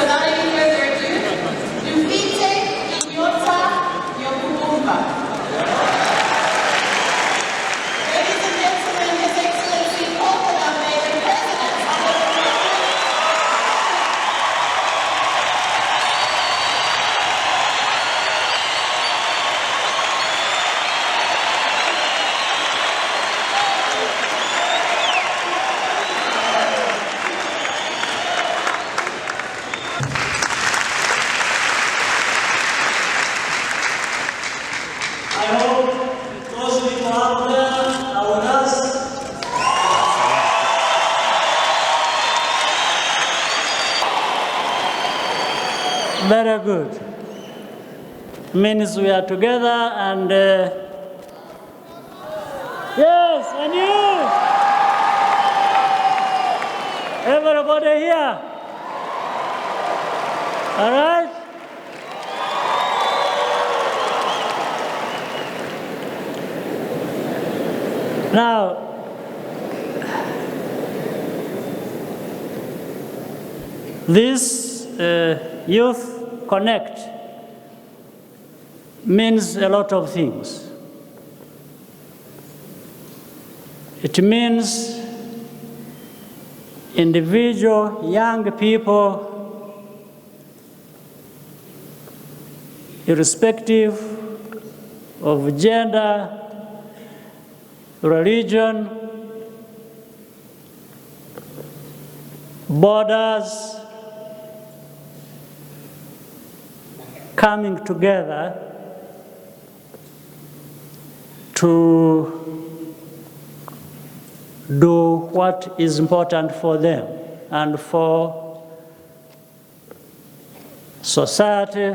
without any further ado, ufite, inyota, kuduha. Ladies and gentlemen, His Excellency Paul Kagame, the President of the I hope those people out there are with us. Very good. Means we are together and yes, and you. Everybody here. All right? Now, this Youth Connekt means a lot of things. It means individual young people, irrespective of gender, religion, borders, coming together to do what is important for them and for society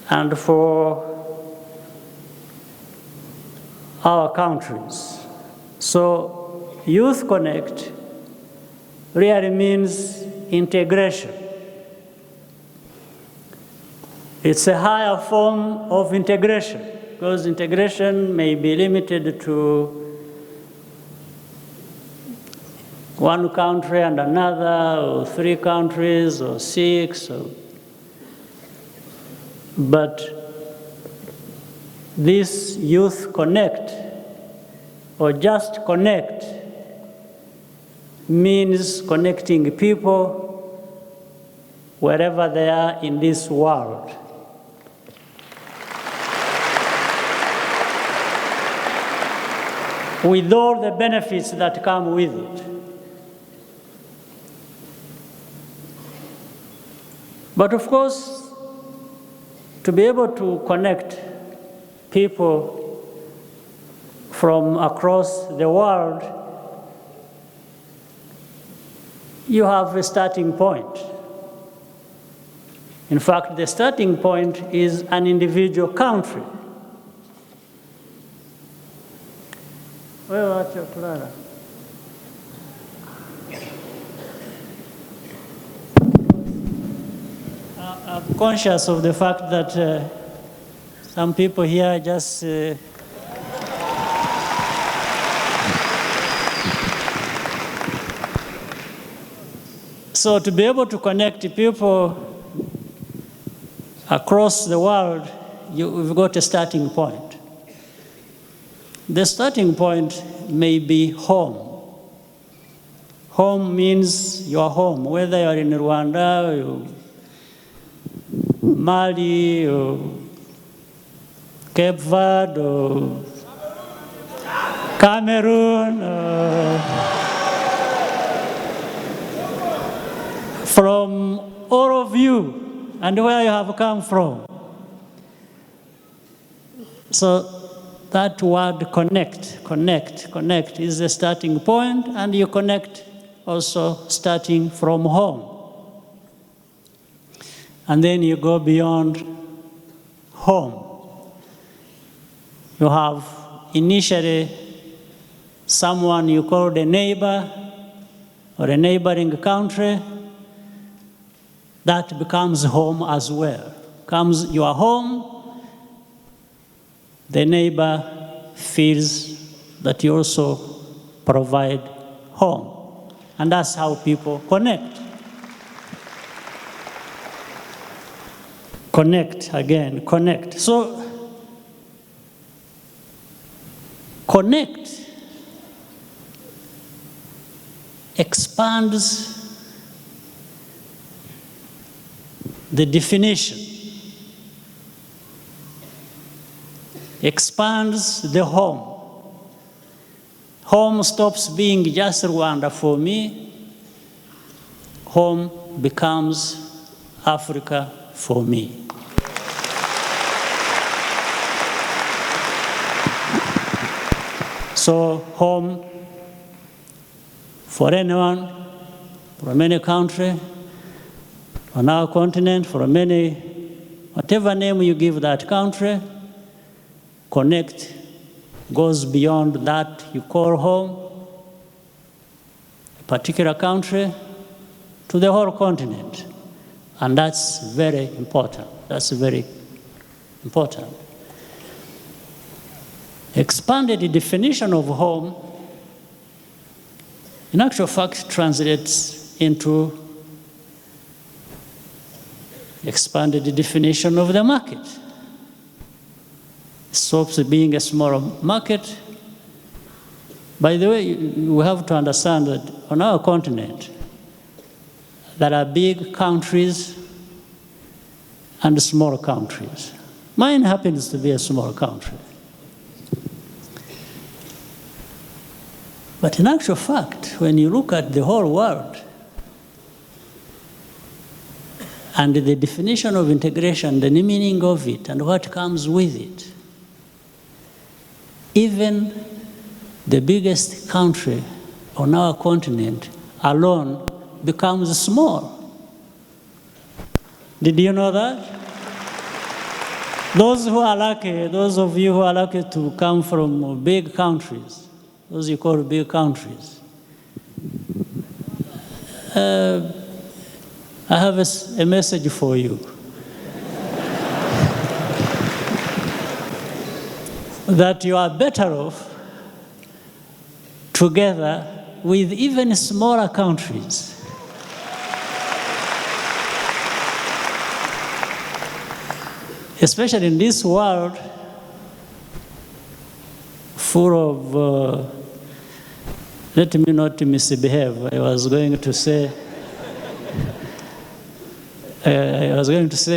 and for our countries. So Youth Connekt really means integration. It's a higher form of integration, because integration may be limited to one country and another, or 3 countries, or 6, but this Youth Connekt, or just connect, means connecting people wherever they are in this world. With all the benefits that come with it. But of course, to be able to connect people from across the world, you have a starting point. In fact, the starting point is an individual country. Where are you, Clara? I'm conscious of the fact that some people here just so to be able to connect people across the world, we've got a starting point. The starting point may be home. Home means your home, whether you're in Rwanda, or Mali, or Cape Verde, or Cameroon, or from all of you and where you have come from. So that word connect is the starting point, and you connect also starting from home. And then you go beyond home. You have initially someone you call a neighbor or a neighboring country. That becomes home as well. Comes your home, the neighbor feels that you also provide home. And that's how people connect. Connect again, connect. So, connect expands the definition, expands the home. Home stops being just Rwanda for me. Home becomes Africa for me. So home for anyone from any country, on our continent, from any, whatever name you give that country, connect goes beyond that you call home, a particular country, to the whole continent. And that's very important. That's very important. Expanded definition of home, in actual fact, translates into expanded definition of the market. It stops being a small market. By the way, we have to understand that on our continent, there are big countries and small countries. Mine happens to be a small country. But in actual fact, when you look at the whole world and the definition of integration, the meaning of it, and what comes with it, even the biggest country on our continent alone becomes small. Did you know that? Those who are lucky, those of you who are lucky to come from big countries, those you call big countries, I have a message for you. That you are better off together with even smaller countries. Especially in this world full of, let me not misbehave, I was going to say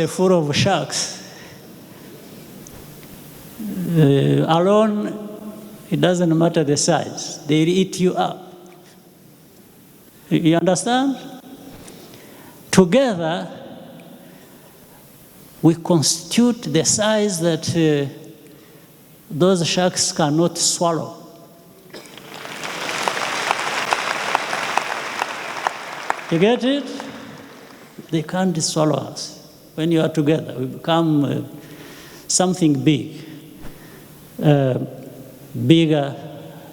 full of sharks. Alone, it doesn't matter the size. They eat you up. You understand? Together, we constitute the size that those sharks cannot swallow. You get it? They can't swallow us. When you are together, we become something big. Bigger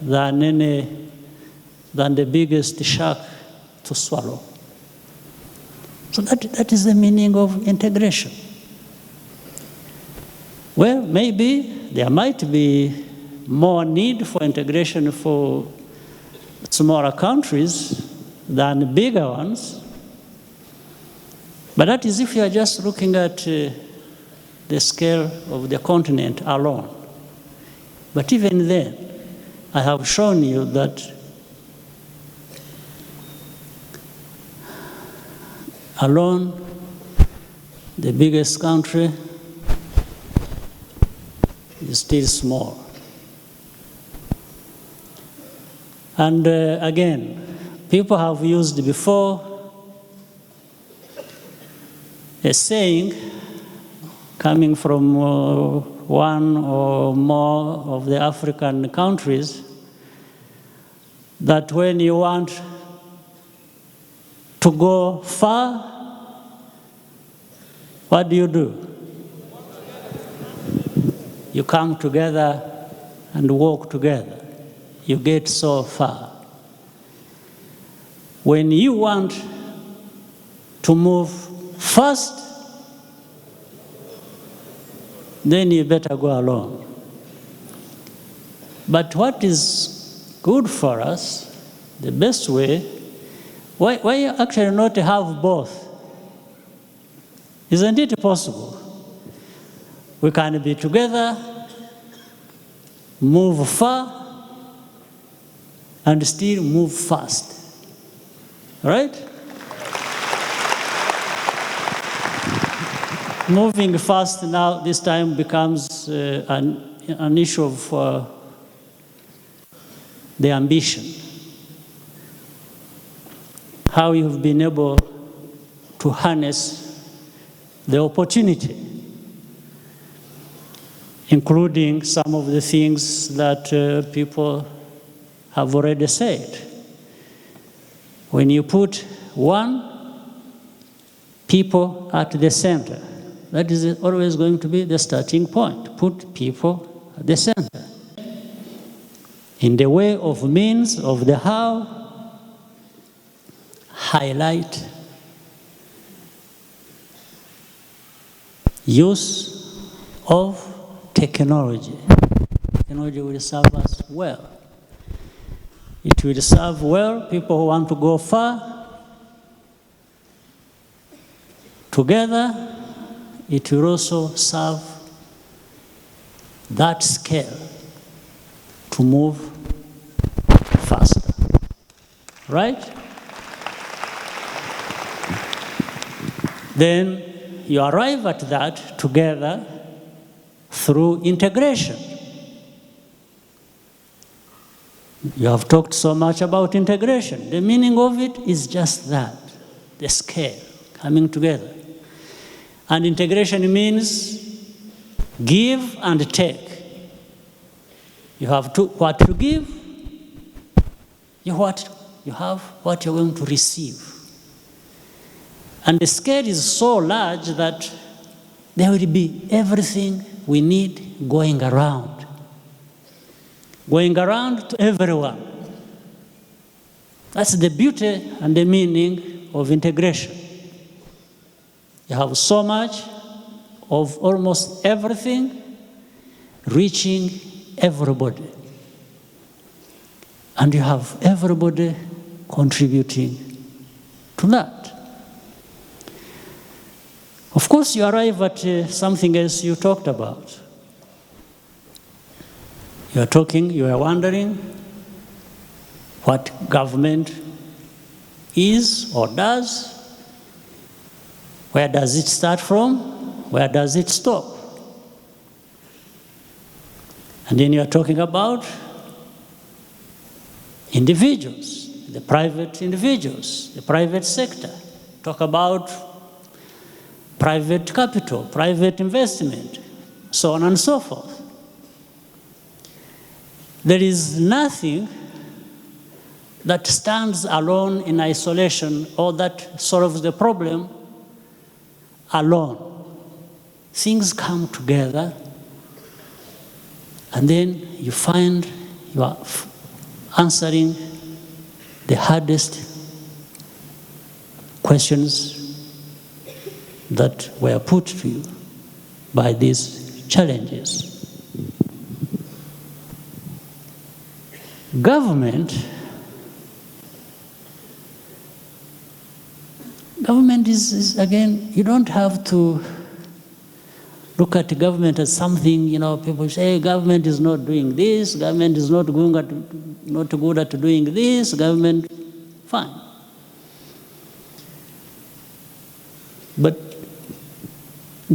than the biggest shark to swallow. So that is the meaning of integration. Well, maybe there might be more need for integration for smaller countries than bigger ones. But that is if you are just looking at the scale of the continent alone. But even then, I have shown you that alone, the biggest country is still small. And again, people have used before a saying coming from one or more of the African countries that when you want to go far, what do? You come together and walk together. You get so far. When you want to move fast, then you better go alone. But what is good for us, the best way, why actually not have both? Isn't it possible? We can be together, move far, and still move fast. Right? Moving fast now, this time becomes an issue of the ambition. How you've been able to harness the opportunity, including some of the things that people have already said. When you put one people at the center, that is always going to be the starting point. Put people at the center. In the way of means of the how, highlight use of technology. Technology will serve us well. It will serve well people who want to go far. Together, it will also serve that scale to move faster. Right? Then you arrive at that together through integration. You have talked so much about integration. The meaning of it is just that, the scale coming together. And integration means give and take. You have what to give, you have what you're going to receive. And the scale is so large that there will be everything we need going around to everyone. That's the beauty and the meaning of integration. You have so much of almost everything reaching everybody. And you have everybody contributing to that. Of course, you arrive at something else you talked about. You are wondering what government is or does. Where does it start from? Where does it stop? And then you're talking about individuals, the private individuals, the private sector. Talk about private capital, private investment, so on and so forth. There is nothing that stands alone in isolation or that solves the problem alone. Things come together, and then you find you are answering the hardest questions that were put to you by these challenges. Government is again, you don't have to look at government as something, people say government is not doing this, government is not good at doing this, government, fine. But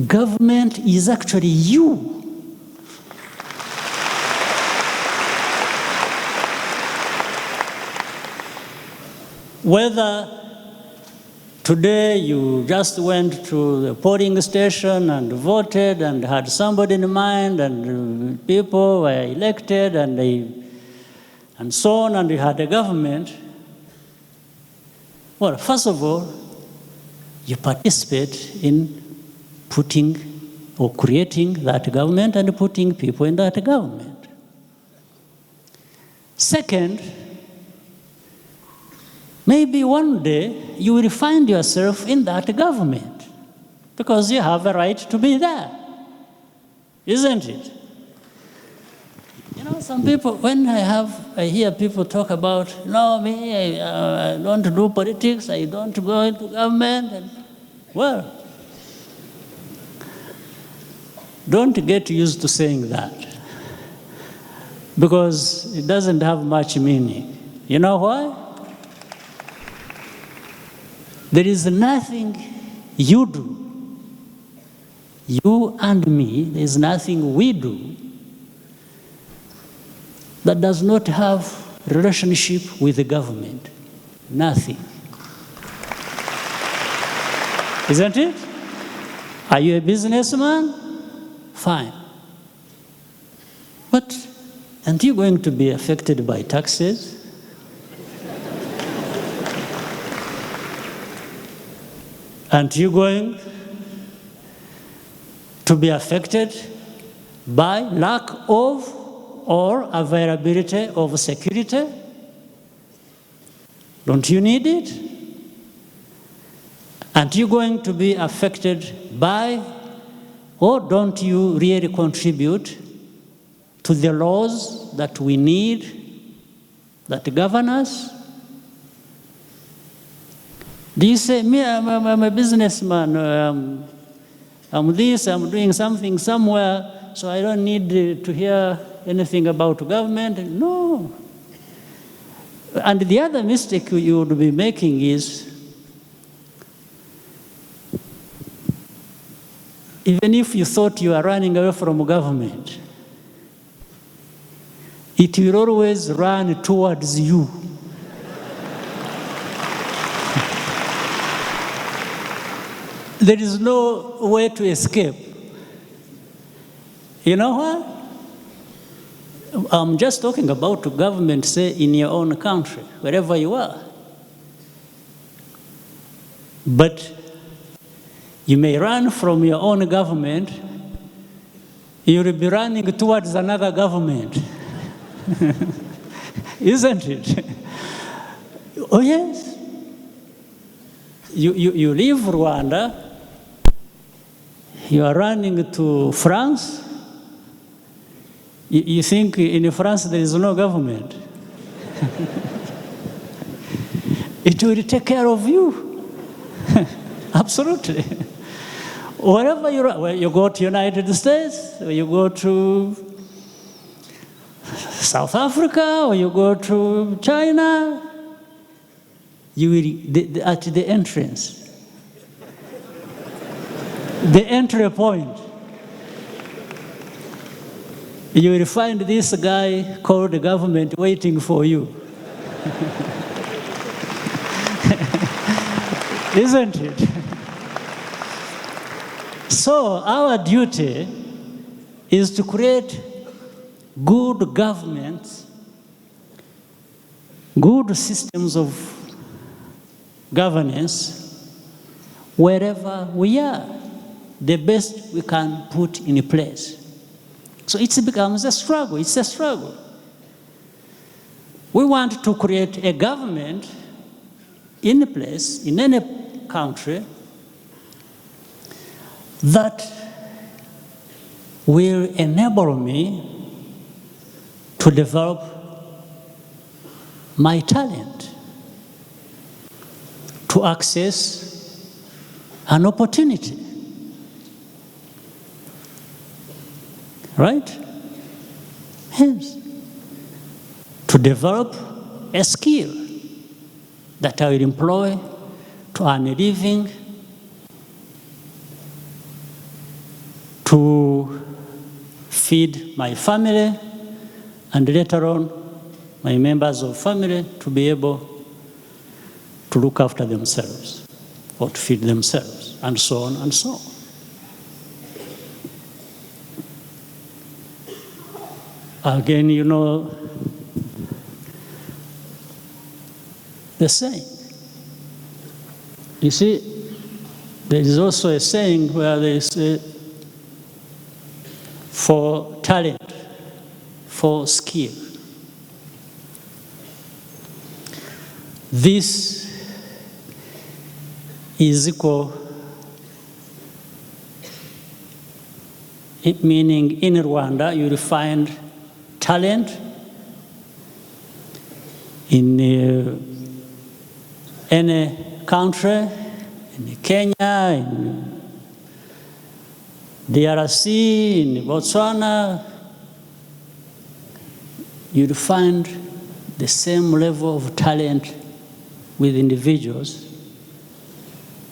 government is actually you. Whether today you just went to the polling station and voted and had somebody in mind and people were elected and so on, and you had a government, well, first of all, you participate in putting or creating that government and putting people in that government. Second, maybe one day you will find yourself in that government because you have a right to be there, isn't it? Some people, when I hear people talk about, me, I don't do politics, I don't go into government, well, don't get used to saying that, because it doesn't have much meaning. You know why? There is nothing you do, you and me, there is nothing we do that does not have relationship with the government. Nothing. Isn't it? Are you a businessman? Fine. But aren't you going to be affected by taxes? Aren't you going to be affected by lack of or availability of security? Don't you need it? Aren't you going to be affected by, or don't you really contribute to the laws that we need, that govern us? Do you say, me, I'm a businessman, I'm this, I'm doing something somewhere, so I don't need to hear anything about government? No. And the other mistake you would be making is, even if you thought you are running away from government, it will always run towards you. There is no way to escape. You know what? I'm just talking about government, say, in your own country, wherever you are. But you may run from your own government, you will be running towards another government. Isn't it? Oh, yes. You leave Rwanda, you are running to France. You think in France there is no government. It will take care of you. Absolutely. Wherever you go to United States, or you go to South Africa, or you go to China, you will, at the entrance, the entry point, you will find this guy called the government waiting for you. Isn't it? So our duty is to create good governments, good systems of governance wherever we are, the best we can put in place. So it becomes a struggle. It's a struggle. We want to create a government in a place, in any country, that will enable me to develop my talent, to access an opportunity. Right? Hence, to develop a skill that I will employ to earn a living, to feed my family, and later on, my members of family to be able to look after themselves or to feed themselves, and so on and so on. Again, you know the saying. You see, there is also a saying where they say, for talent, for skill. This is equal, meaning in Rwanda you will find talent, in any country, in Kenya, in DRC, in Botswana, you'd find the same level of talent with individuals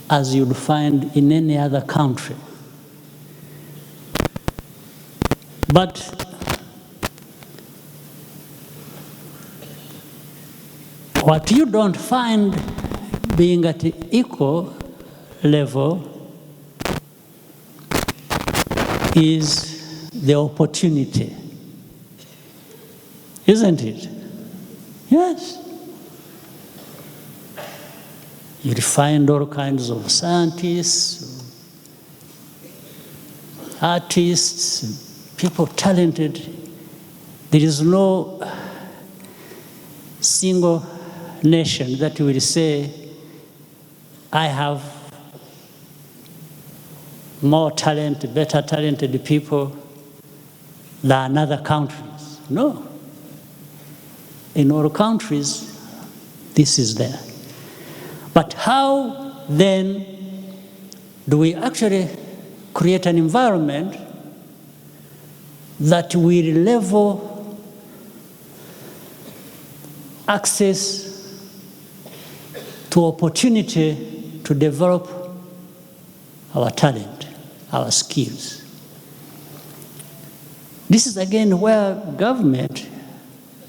as you'd find in any other country. But what you don't find being at equal level is the opportunity, isn't it? Yes. You'll find all kinds of scientists, artists, people talented. There is no single nation that will say, I have more talent, better talented people than other countries. No. In all countries, this is there. But how then do we actually create an environment that will level access to opportunity to develop our talent, our skills? This is again where government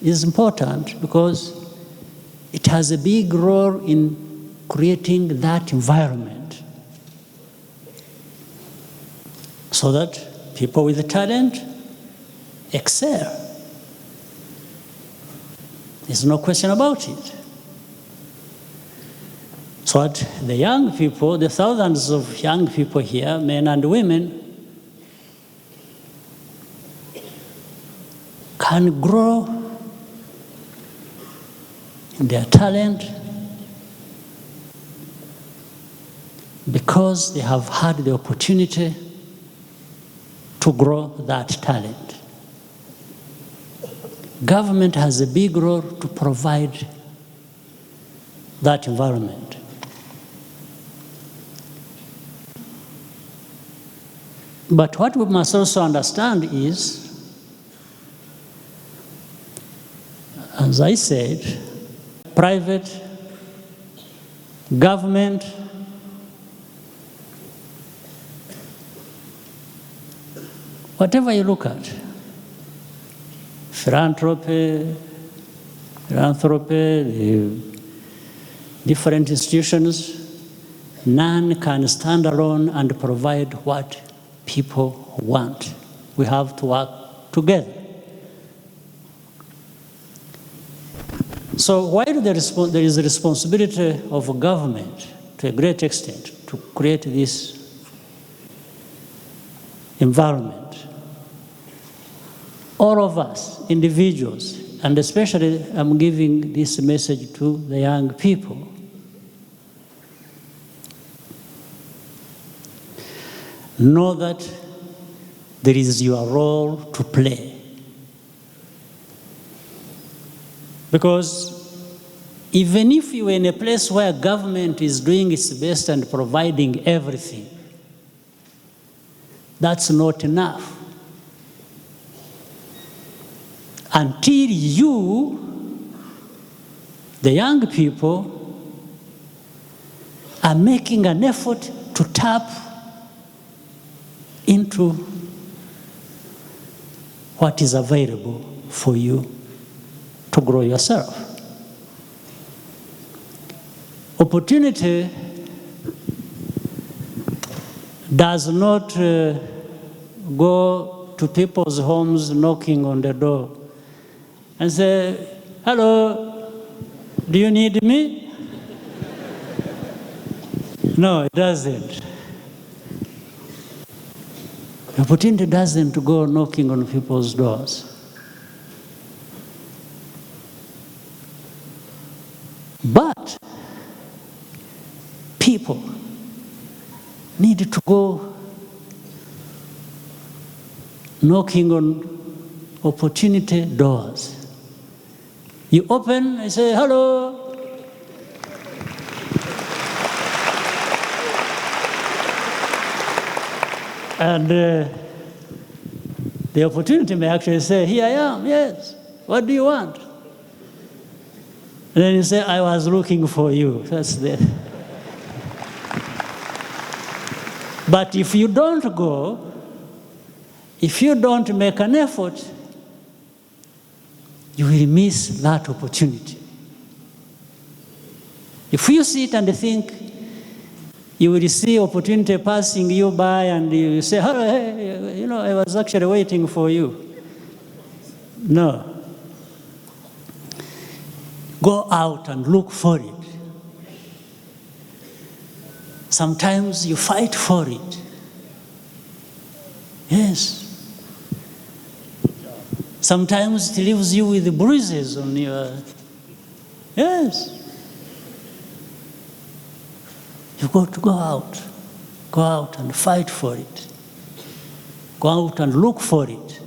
is important, because it has a big role in creating that environment so that people with the talent excel. There's no question about it. So that the young people, the thousands of young people here, men and women, can grow in their talent because they have had the opportunity to grow that talent. Government has a big role to provide that environment. But what we must also understand is, as I said, private, government, whatever you look at, philanthropy, the different institutions, none can stand alone and provide what people want. We have to work together. So while there is a responsibility of a government to a great extent to create this environment, all of us, individuals, and especially I'm giving this message to the young people, know that there is your role to play. Because even if you are in a place where government is doing its best and providing everything, that's not enough. Until you, the young people, are making an effort to tap into what is available for you to grow yourself. Opportunity does not go to people's homes knocking on the door and say, hello, do you need me? No, it doesn't. Opportunity doesn't go knocking on people's doors. But people need to go knocking on opportunity doors. You open and say, hello. And the opportunity may actually say, here I am, yes, what do you want? And then you say, I was looking for you. That's the... But if you don't go, if you don't make an effort, you will miss that opportunity. If you sit and think, you will see opportunity passing you by and you say, oh, hey, you know, I was actually waiting for you. No. Go out and look for it. Sometimes you fight for it. Yes. Sometimes it leaves you with bruises on your... Yes. You've got to go out and fight for it. Go out and look for it.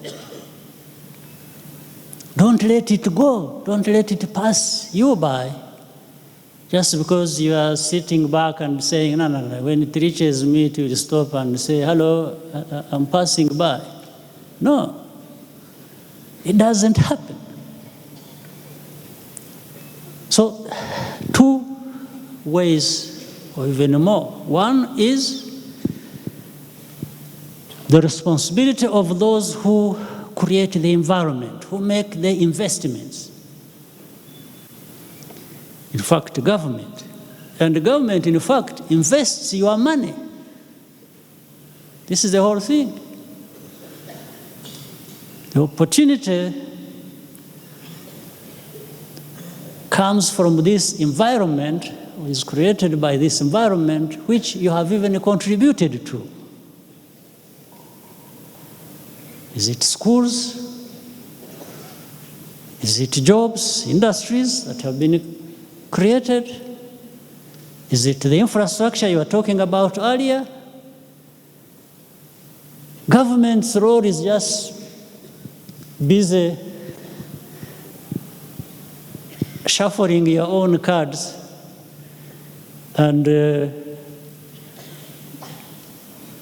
Don't let it go. Don't let it pass you by. Just because you are sitting back and saying, no, no, no. When it reaches me, it will stop and say, hello, I'm passing by. No, it doesn't happen. So, 2 ways or even more. One is the responsibility of those who create the environment, who make the investments. In fact, government. And the government, in fact, invests your money. This is the whole thing. The opportunity comes from this environment, is created by this environment, which you have even contributed to. Is it schools? Is it jobs, industries that have been created? Is it the infrastructure you were talking about earlier? Government's role is just busy shuffling your own cards and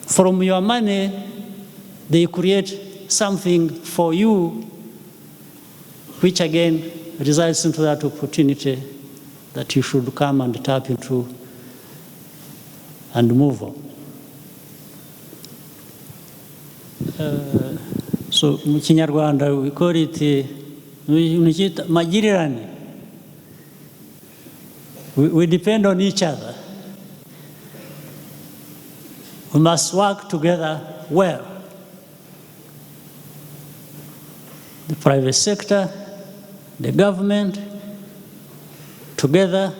from your money, they create something for you, which again results into that opportunity that you should come and tap into and move on. So, in Kinyarwanda, we call it magirirane. We depend on each other. We must work together well. The private sector, the government, together,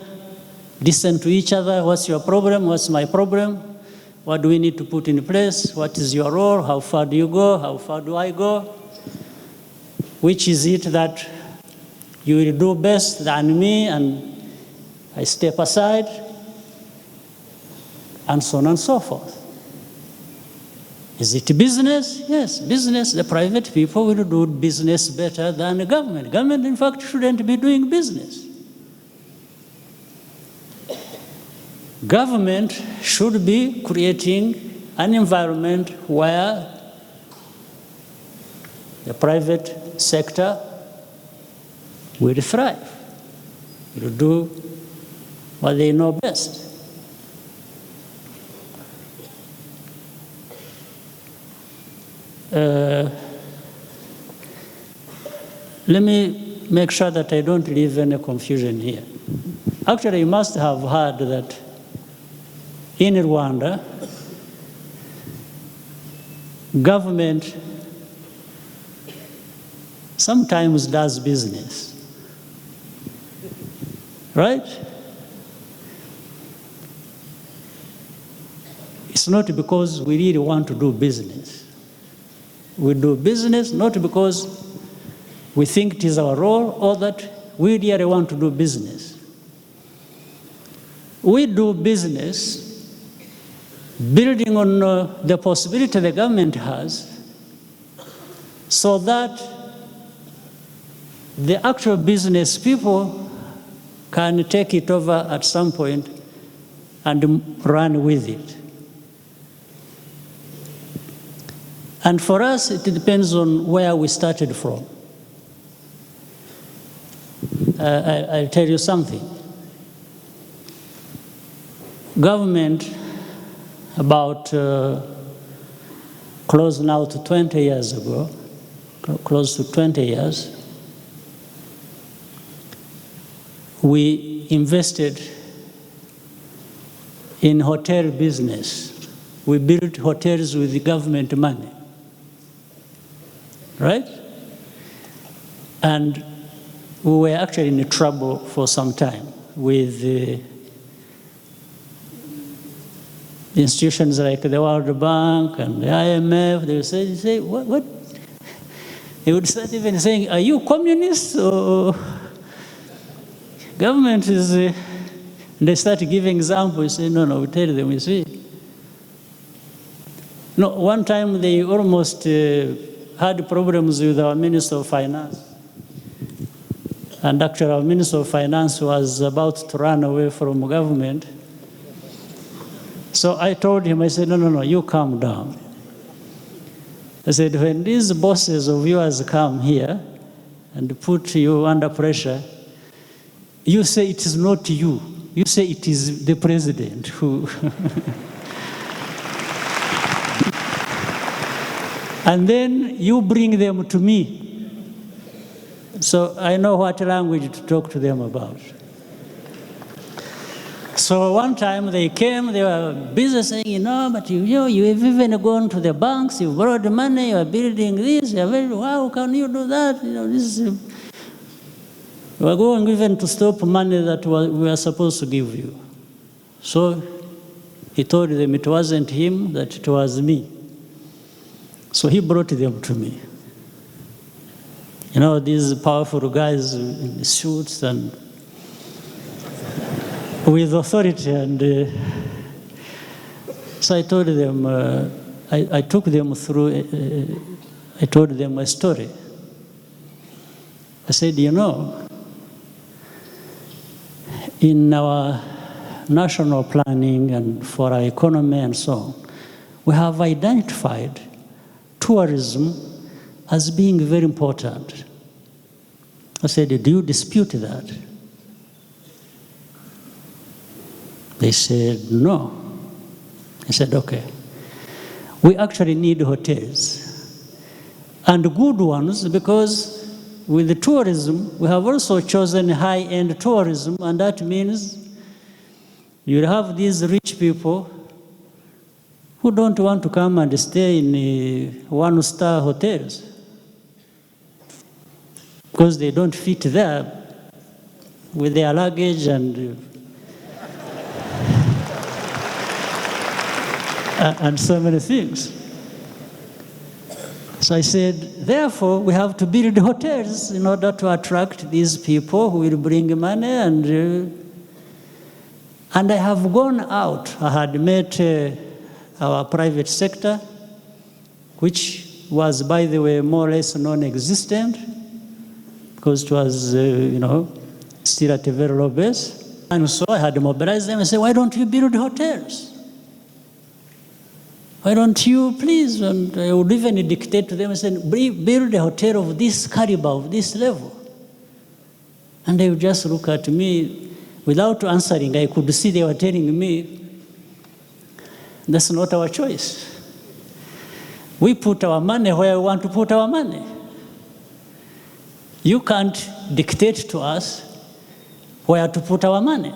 listen to each other. What's your problem? What's my problem? What do we need to put in place? What is your role? How far do you go? How far do I go? Which is it that you will do best than me and I step aside? And so on and so forth. Is it business? Yes, business. The private people will do business better than the government. Government, in fact, shouldn't be doing business. Government should be creating an environment where the private sector will thrive, will do what they know best. Let me make sure that I don't leave any confusion here. Actually, you must have heard that in Rwanda, government sometimes does business, right? It's not because we really want to do business. We do business not because we think it is our role or that we really want to do business. We do business building on the possibility the government has so that the actual business people can take it over at some point and run with it. And for us, it depends on where we started from. I'll tell you something. Government, about close now to 20 years ago, close to 20 years, we invested in hotel business. We built hotels with the government money, right? And we were actually in trouble for some time with institutions like the World Bank and the IMF. They would say, what? They would start even saying, are you communists or government is, they start giving examples. Say, no, we tell them, you see. No, one time they almost had problems with our Minister of Finance. And actually our Minister of Finance was about to run away from government. So I told him, I said, no, you calm down. I said, when these bosses of yours come here and put you under pressure, you say it is not you. You say it is the president who... And then you bring them to me. So I know what language to talk to them about. So one time they came, they were busy saying, but you've even gone to the banks, you've borrowed money, you're building this, how can you do that? We're going even to stop money that we were supposed to give you. So he told them it wasn't him, that it was me. So he brought them to me. These powerful guys in suits and with authority. And so I told them, I took them through, I told them a story. I said, in our national planning and for our economy and so on, we have identified tourism as being very important. I said, do you dispute that? They said, no. I said, okay. We actually need hotels, and good ones, because with the tourism, we have also chosen high-end tourism, and that means you'll have these rich people who don't want to come and stay in one-star hotels because they don't fit there with their luggage and so many things. So I said, therefore, we have to build hotels in order to attract these people who will bring money. And I have gone out. I had met our private sector, which was, by the way, more or less non-existent, because it was, still at a very low base. And so I had mobilized them and said, why don't you build hotels? Why don't you, please? And I would even dictate to them and say, build a hotel of this caliber, of this level. And they would just look at me without answering. I could see they were telling me, that's not our choice. We put our money where we want to put our money. You can't dictate to us where to put our money.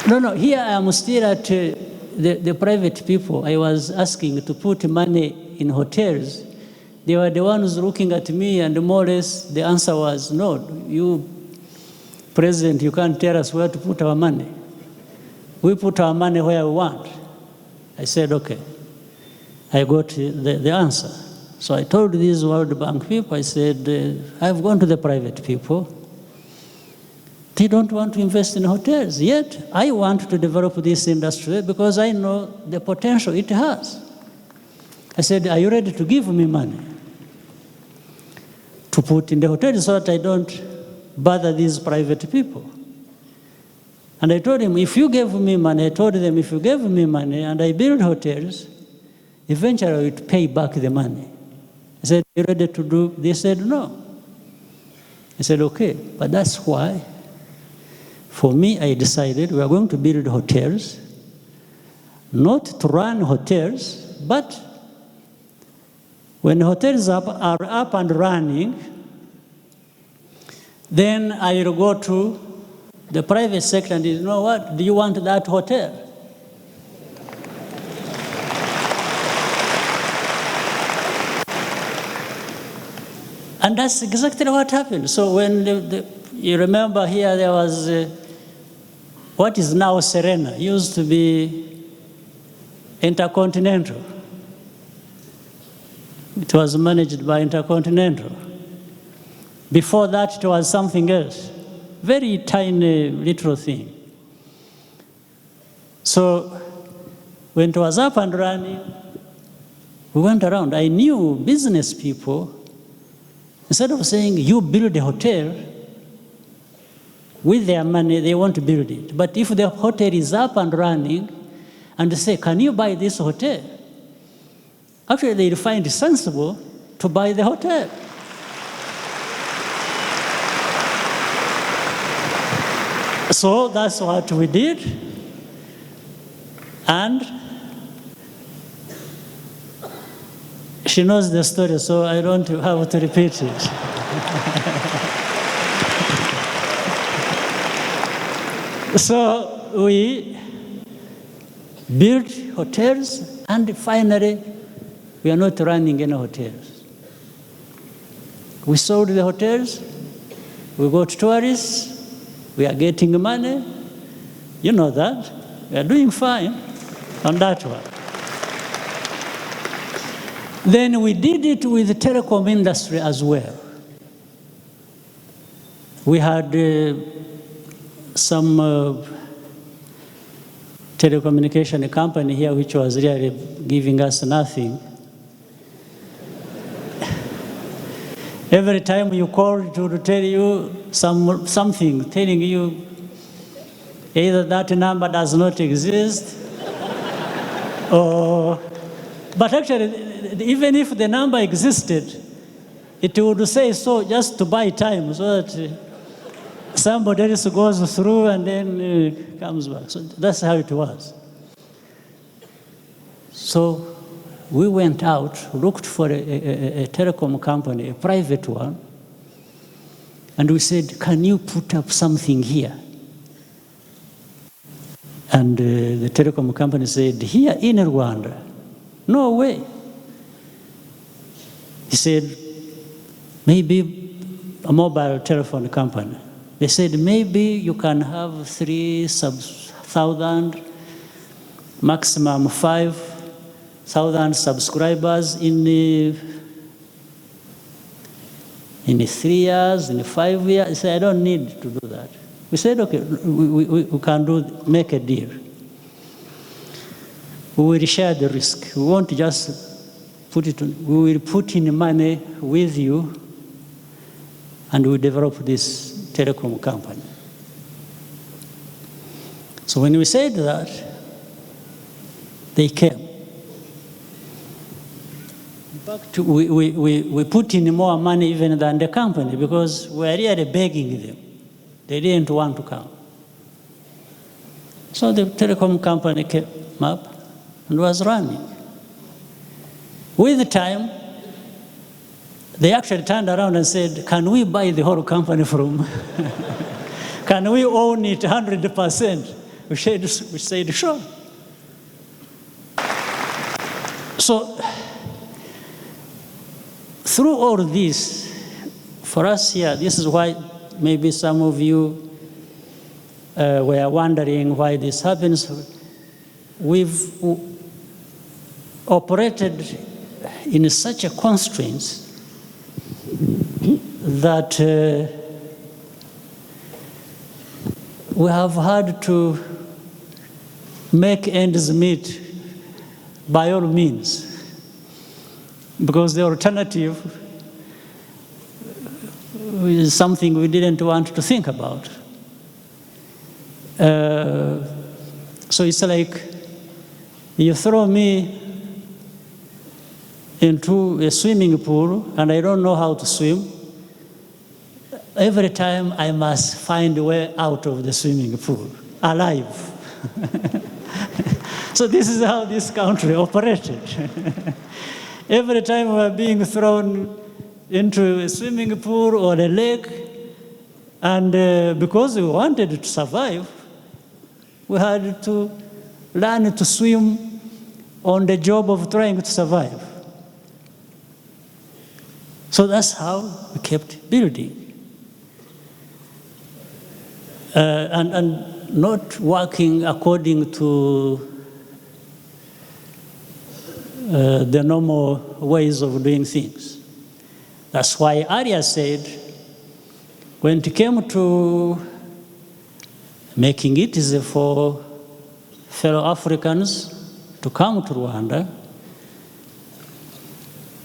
No, here I am still at the private people. I was asking to put money in hotels. They were the ones looking at me, and more or less the answer was, no, you, President, you can't tell us where to put our money. We put our money where we want. I said, okay. I got the answer. So I told these World Bank people, I said, I've gone to the private people. They don't want to invest in hotels. Yet, I want to develop this industry because I know the potential it has. I said, are you ready to give me money to put in the hotels so that I don't bother these private people? And I told him, if you gave me money, I told them, if you gave me money and I build hotels, eventually I would pay back the money. I said, you ready to do? They said, no. I said, okay, but that's why, for me, I decided we are going to build hotels, not to run hotels, but when hotels are up and running, then I will go to the private sector and you know what, do you want that hotel? And that's exactly what happened. So when you remember here, there was what is now Serena, used to be Intercontinental. It was managed by Intercontinental. Before that, it was something else. Very tiny little thing. So when it was up and running, we went around. I knew business people. Instead of saying, you build a hotel, with their money, they want to build it. But if the hotel is up and running, and they say, can you buy this hotel? Actually, they find it sensible to buy the hotel. So that's what we did. And she knows the story, so I don't have to repeat it. So we built hotels, and finally, we are not running any hotels. We sold the hotels, we got tourists, we are getting money. You know that. We are doing fine on that one. Then we did it with the telecom industry as well. We had some telecommunication company here which was really giving us nothing. Every time you call to tell you something, telling you either that number does not exist, or, but actually, even if the number existed, it would say so just to buy time, so that somebody else goes through and then comes back. So that's how it was. So we went out, looked for a telecom company, a private one, and we said, can you put up something here? And the telecom company said, here in Rwanda? No way. He said, maybe a mobile telephone company. They said, maybe you can have 3,000, maximum 5,000 subscribers in 3 years, in 5 years. He said, I don't need to do that. We said, okay, we can make a deal. We will share the risk. We won't just put it on, we will put in money with you and we develop this telecom company. So when we said that, they came. In fact, we put in more money even than the company because we were really begging them. They didn't want to come. So the telecom company came up and was running. With the time, they actually turned around and said, can we buy the whole company from? Can we own it 100%? We said, sure. So, through all this, for us here, this is why maybe some of you were wondering why this happens. We've operated in such a constraints that we have had to make ends meet by all means, because the alternative is something we didn't want to think about. So it's like you throw me into a swimming pool and I don't know how to swim. Every time I must find a way out of the swimming pool, alive. So this is how this country operated. Every time we are being thrown into a swimming pool or a lake, and because we wanted to survive, we had to learn to swim on the job of trying to survive. So that's how we kept building. And not working according to the normal ways of doing things. That's why Arya said, when it came to making it easy for fellow Africans to come to Rwanda,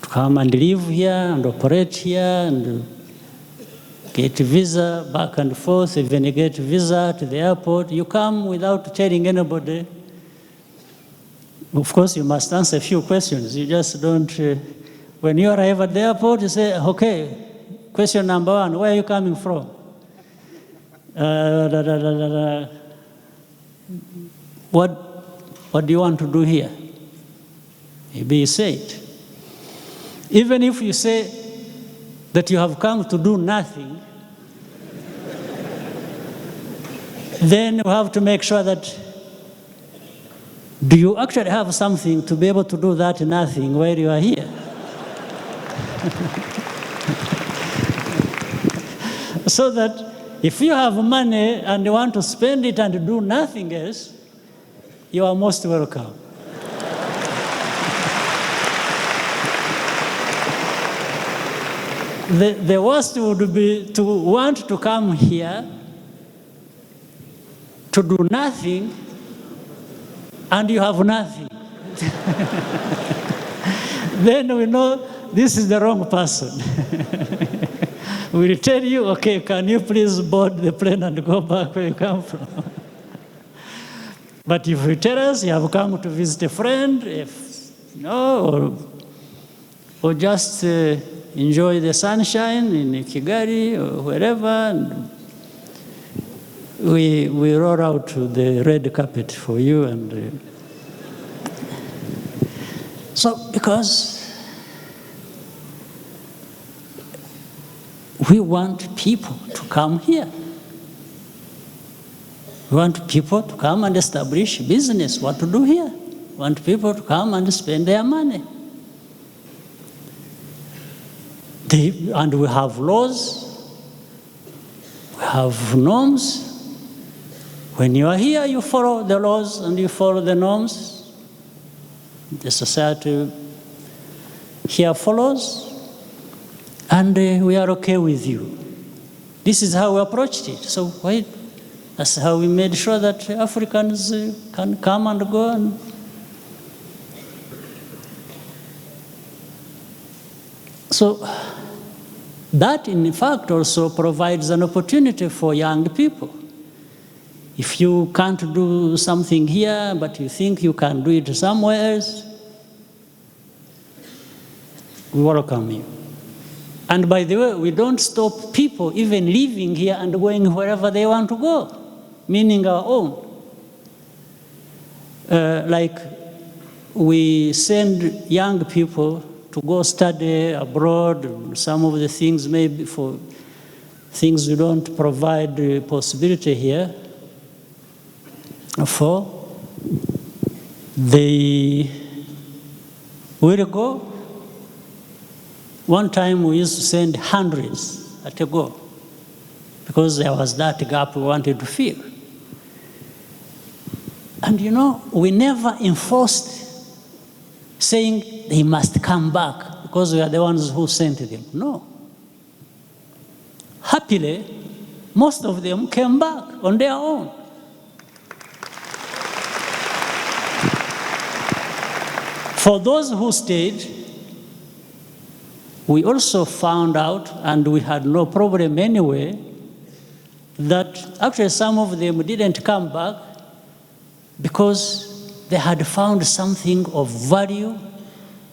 to come and live here and operate here and get visa back and forth, even get visa to the airport, you come without telling anybody. Of course, you must answer a few questions. You just don't, when you arrive at the airport, you say, okay, question number one, where are you coming from? What do you want to do here? Maybe you say it. Even if you say that you have come to do nothing, then you have to make sure that, do you actually have something to be able to do that nothing while you are here? So that if you have money and you want to spend it and do nothing else, you are most welcome. The worst would be to want to come here to do nothing and you have nothing. Then we know this is the wrong person. We'll tell you, okay, can you please board the plane and go back where you come from? But if you tell us you have come to visit a friend, or just enjoy the sunshine in Kigali or wherever, and we roll out the red carpet for you. And so, because we want people to come here. We want people to come and establish business, what to do here. We want people to come and spend their money. And we have laws, we have norms. When you are here, you follow the laws and you follow the norms. The society here follows, and we are okay with you. This is how we approached it. So that's how we made sure that Africans can come and go. And so that, in fact, also provides an opportunity for young people. If you can't do something here, but you think you can do it somewhere else, we welcome you. And by the way, we don't stop people even living here and going wherever they want to go, meaning our own. Like we send young people to go study abroad. Some of the things maybe for things we don't provide the possibility here for, they will go. One time we used to send hundreds at a go because there was that gap we wanted to fill. And we never enforced saying they must come back because we are the ones who sent them. No. Happily, most of them came back on their own. For those who stayed, we also found out, and we had no problem anyway, that actually some of them didn't come back because they had found something of value,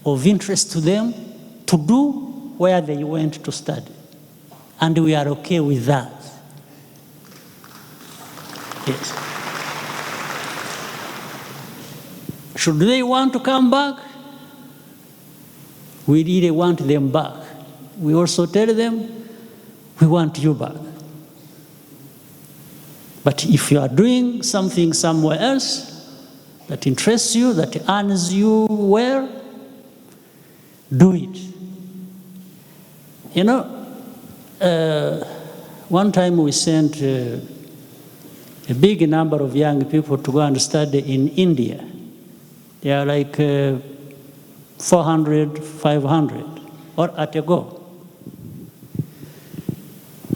of interest to them to do where they went to study. And we are okay with that. Yes. Should they want to come back? We really want them back. We also tell them, we want you back. But if you are doing something somewhere else that interests you, that earns you well, do it. You know, one time we sent a big number of young people to go and study in India. They are like 400, 500, or at a go.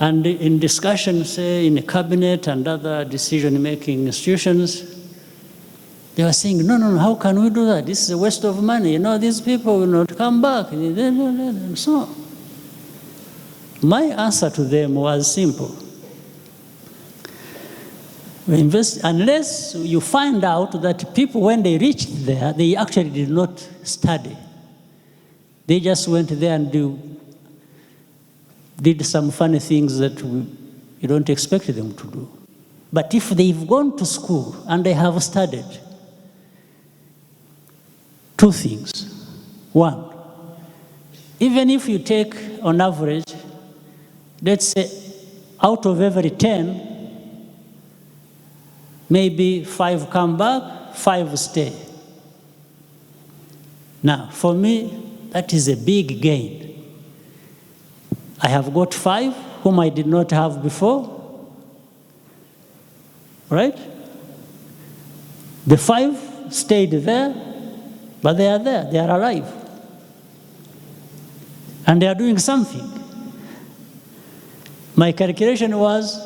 And in discussions, say, in the cabinet and other decision-making institutions, they were saying, no, how can we do that? This is a waste of money. You know, these people will not come back. And so on. My answer to them was simple. Unless you find out that people, when they reached there, they actually did not study. They just went there and did some funny things that you don't expect them to do. But if they've gone to school and they have studied, two things. One, even if you take on average, let's say out of every 10, maybe 5 come back, 5 stay. Now, for me, that is a big gain. I have got 5 whom I did not have before, right? The 5 stayed there, but they are there, they are alive. And they are doing something. My calculation was,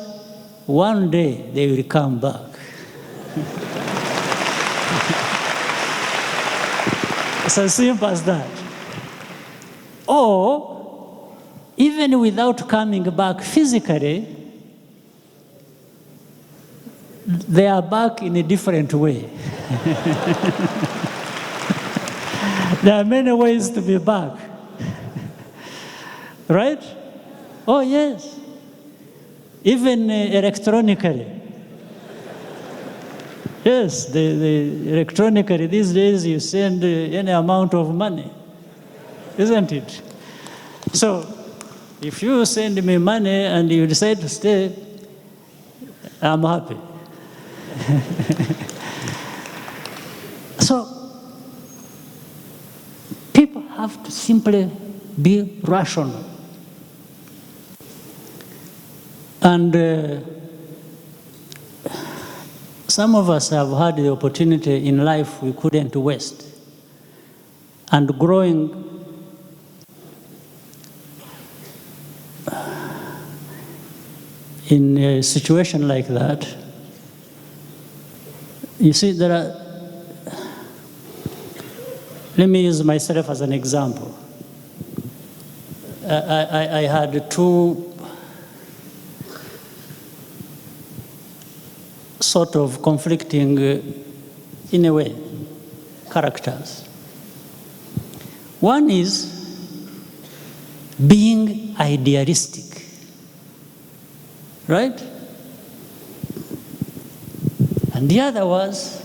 one day they will come back. It's as simple as that. Or, even without coming back physically, they are back in a different way. There are many ways to be back. Right? Oh, yes. Even electronically. Yes, the electronically these days you send any amount of money, isn't it? So, if you send me money and you decide to stay, I'm happy. So, people have to simply be rational. And some of us have had the opportunity in life we couldn't waste. And growing in a situation like that, you see, there are, let me use myself as an example. I had 2 sort of conflicting, in a way, characters. One is being idealistic, right? And the other was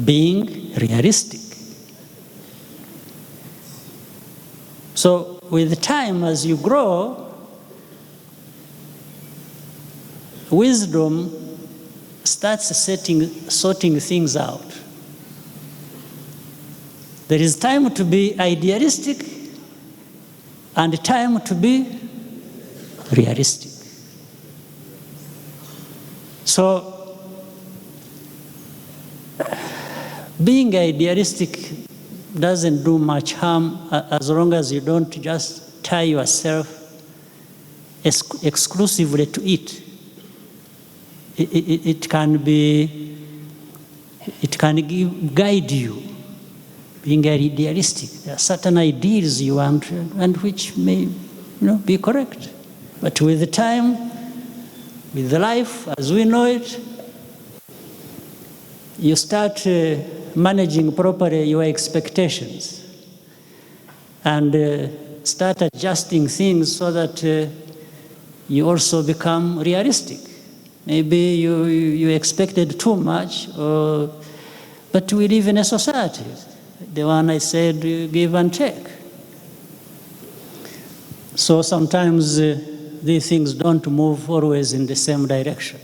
being realistic. So with time, as you grow, wisdom starts sorting things out. There is time to be idealistic and time to be realistic. So, being idealistic doesn't do much harm as long as you don't just tie yourself exclusively to it. It can guide you, being idealistic. There are certain ideals you want and which may be correct. But with the time, with life as we know it, you start managing properly your expectations and start adjusting things so that you also become realistic. Maybe you expected too much, but we live in a society. The one I said, give and take. So sometimes these things don't move always in the same direction.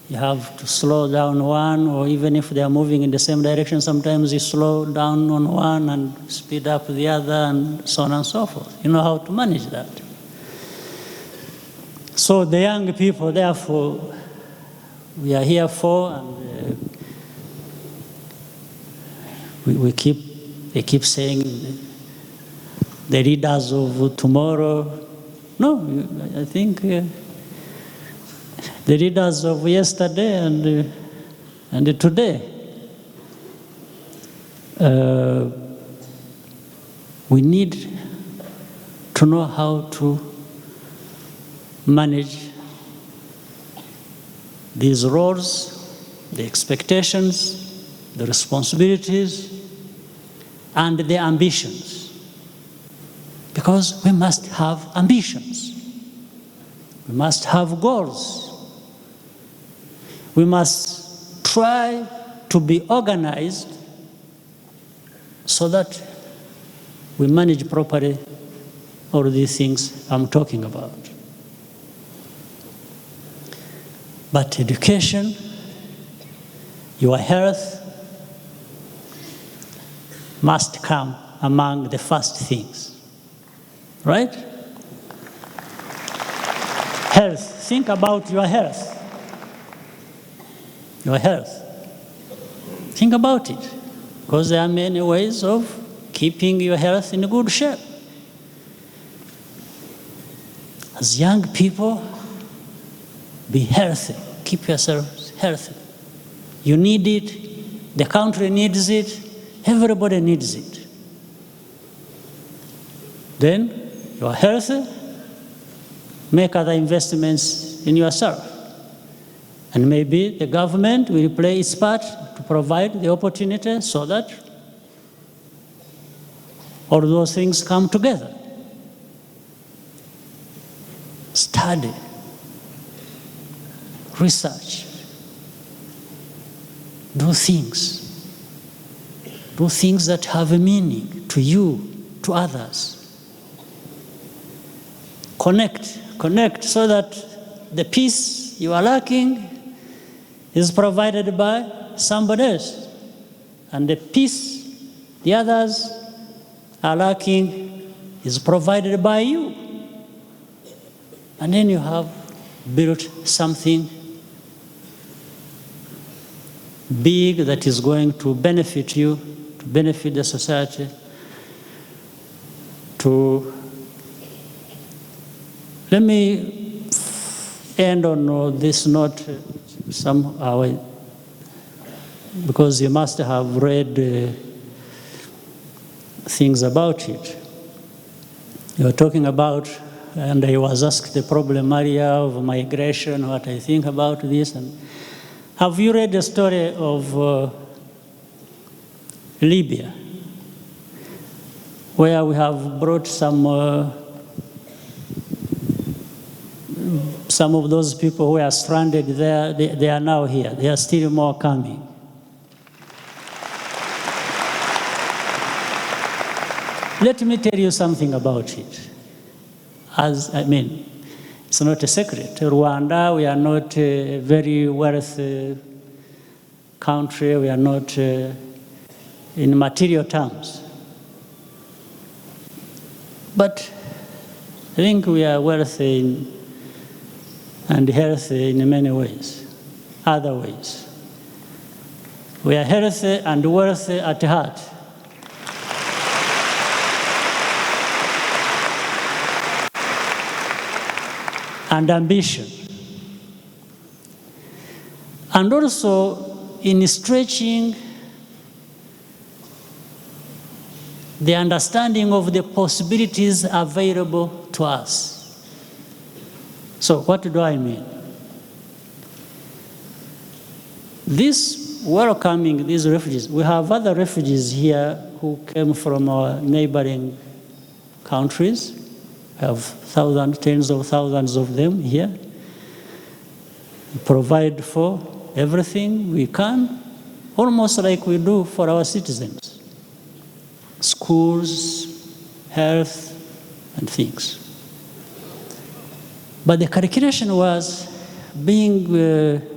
You have to slow down one, or even if they are moving in the same direction, sometimes you slow down on one and speed up the other, and so on and so forth. You know how to manage that. So the young people, therefore, we are here for, and they keep saying the leaders of tomorrow. No, I think the leaders of yesterday and today. We need to know how to manage these roles, the expectations, the responsibilities, and the ambitions. Because we must have ambitions. We must have goals. We must try to be organized so that we manage properly all these things I'm talking about. But education, your health, must come among the first things. Right? Health. Think about your health. Your health. Think about it. Because there are many ways of keeping your health in good shape. As young people, be healthy. Keep yourselves healthy. You need it. The country needs it. Everybody needs it. Then you are healthy. Make other investments in yourself. And maybe the government will play its part to provide the opportunity so that all those things come together. Study. Research. Do things. Do things that have a meaning to you, to others. Connect so that the peace you are lacking is provided by somebody else. And the peace the others are lacking is provided by you. And then you have built something big that is going to benefit you, to benefit the society, Let me end on this note somehow, because you must have read things about it. You were talking about, and I was asked the problem area of migration, what I think about this. And have you read the story of Libya, where we have brought some of those people who are stranded there, they are now here. There are still more coming. Let me tell you something about it. It's not a secret. Rwanda, we are not a very wealthy country. We are not in material terms. But I think we are wealthy and healthy in many ways, other ways. We are healthy and wealthy at heart. And ambition. And also in stretching the understanding of the possibilities available to us. So what do I mean? This welcoming these refugees, we have other refugees here who came from our neighboring countries. We have thousands, tens of thousands of them here. We provide for everything we can, almost like we do for our citizens. Schools, health, and things. But the calculation was being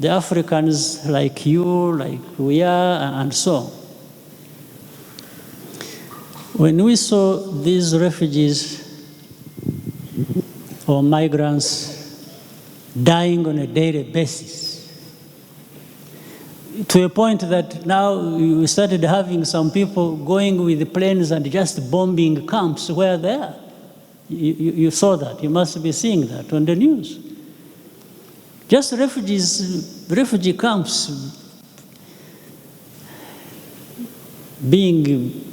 the Africans like you, like we are, and so on. When we saw these refugees or migrants dying on a daily basis, to a point that now we started having some people going with the planes and just bombing camps where they are. You saw that. You must be seeing that on the news. Just refugee camps being,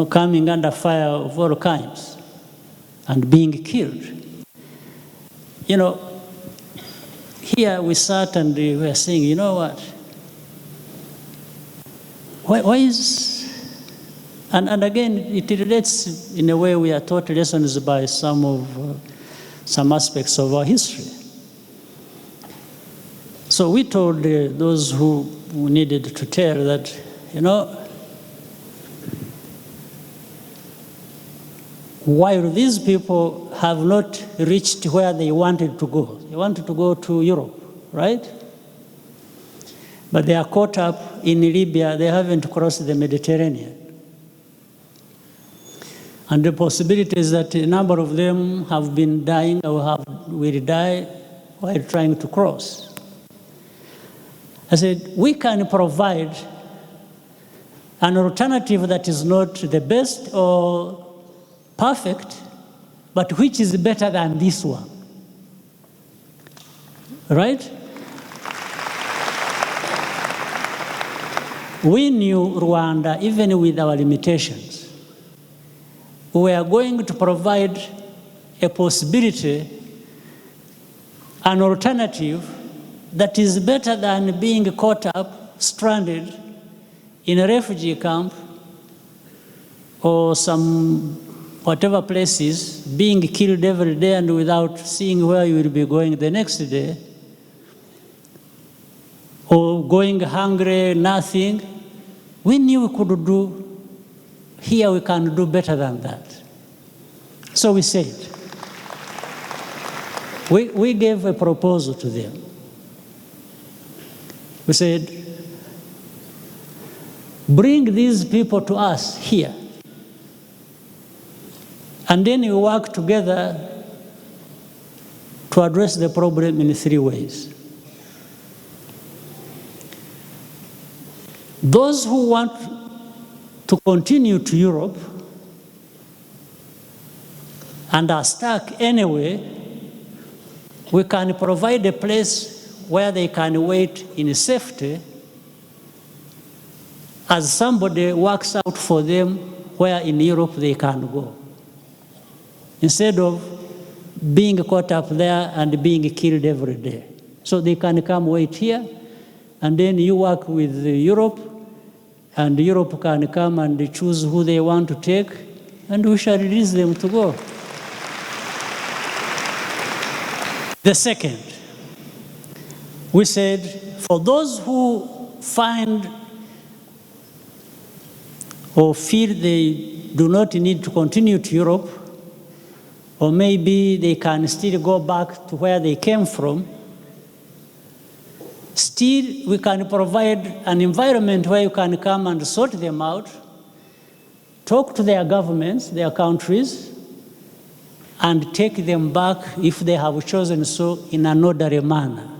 coming under fire of all kinds and being killed. Here we sat and we were saying, you know what? Why is... And again, it relates in a way we are taught lessons by some aspects of our history. So we told those who needed to tell that, while these people have not reached where they wanted to go to Europe, right? But they are caught up in Libya, they haven't crossed the Mediterranean. And the possibility is that a number of them have been dying or will die while trying to cross. I said, we can provide an alternative that is not the best or perfect, but which is better than this one. Right? We knew Rwanda, even with our limitations. We are going to provide a possibility, an alternative that is better than being caught up, stranded in a refugee camp or some whatever places, being killed every day and without seeing where you will be going the next day, or going hungry, nothing. We knew we could do. Here we can do better than that. So we said, we gave a proposal to them. We said, bring these people to us here. And then we work together to address the problem in 3 ways. Those who want to continue to Europe and are stuck anyway, we can provide a place where they can wait in safety as somebody works out for them where in Europe they can go, instead of being caught up there and being killed every day. So they can come wait here, and then you work with Europe, and Europe can come and choose who they want to take, and we shall release them to go. The second, we said, for those who find or feel they do not need to continue to Europe, or maybe they can still go back to where they came from, still we can provide an environment where you can come and sort them out, talk to their governments, their countries, and take them back if they have chosen so in an orderly manner.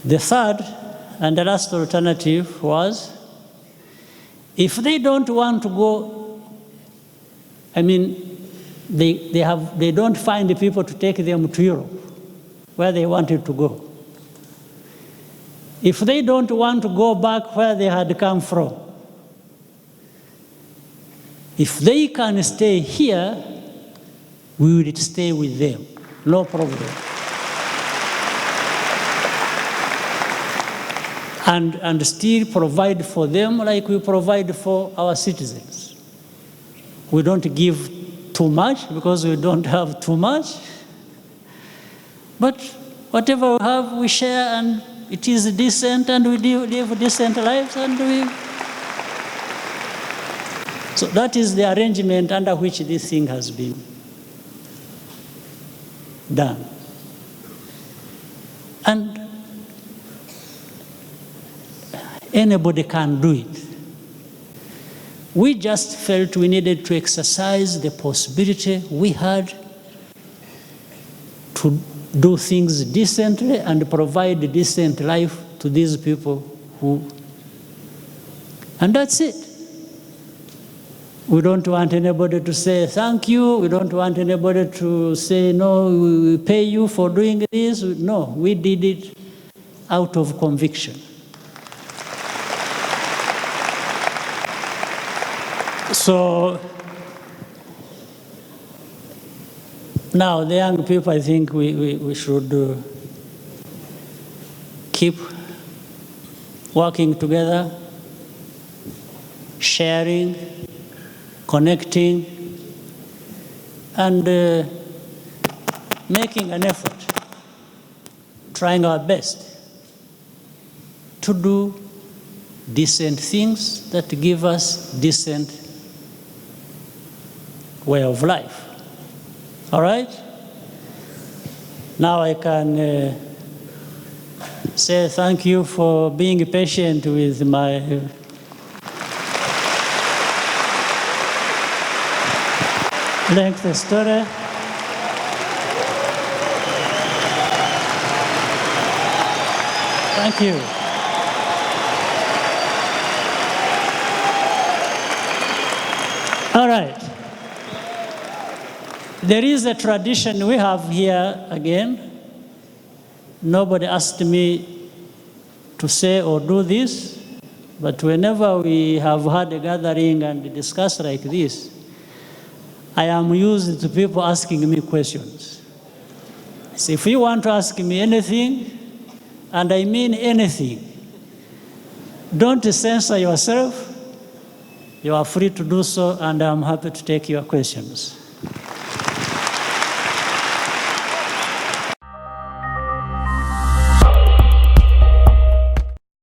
The third and the last alternative was, if they don't want to go, they don't find the people to take them to Europe, where they wanted to go. If they don't want to go back where they had come from, if they can stay here, we will stay with them, no problem. and still provide for them like we provide for our citizens. We don't give too much because we don't have too much. But whatever we have, we share, and it is decent, and we live decent lives, and so that is the arrangement under which this thing has been done. And anybody can do it. We just felt we needed to exercise the possibility we had to do things decently and provide a decent life to these people and that's it. We don't want anybody to say thank you. We don't want anybody to say, no, we pay you for doing this. No, we did it out of conviction. So now the young people, I think we should keep working together, sharing, connecting, and making an effort, trying our best to do decent things that give us decent way of life. All right? Now I can say thank you for being patient with my lengthy story. Thank you. All right. There is a tradition we have here again. Nobody asked me to say or do this, but whenever we have had a gathering and discuss like this, I am used to people asking me questions. So if you want to ask me anything, and I mean anything, don't censor yourself. You are free to do so, and I'm happy to take your questions.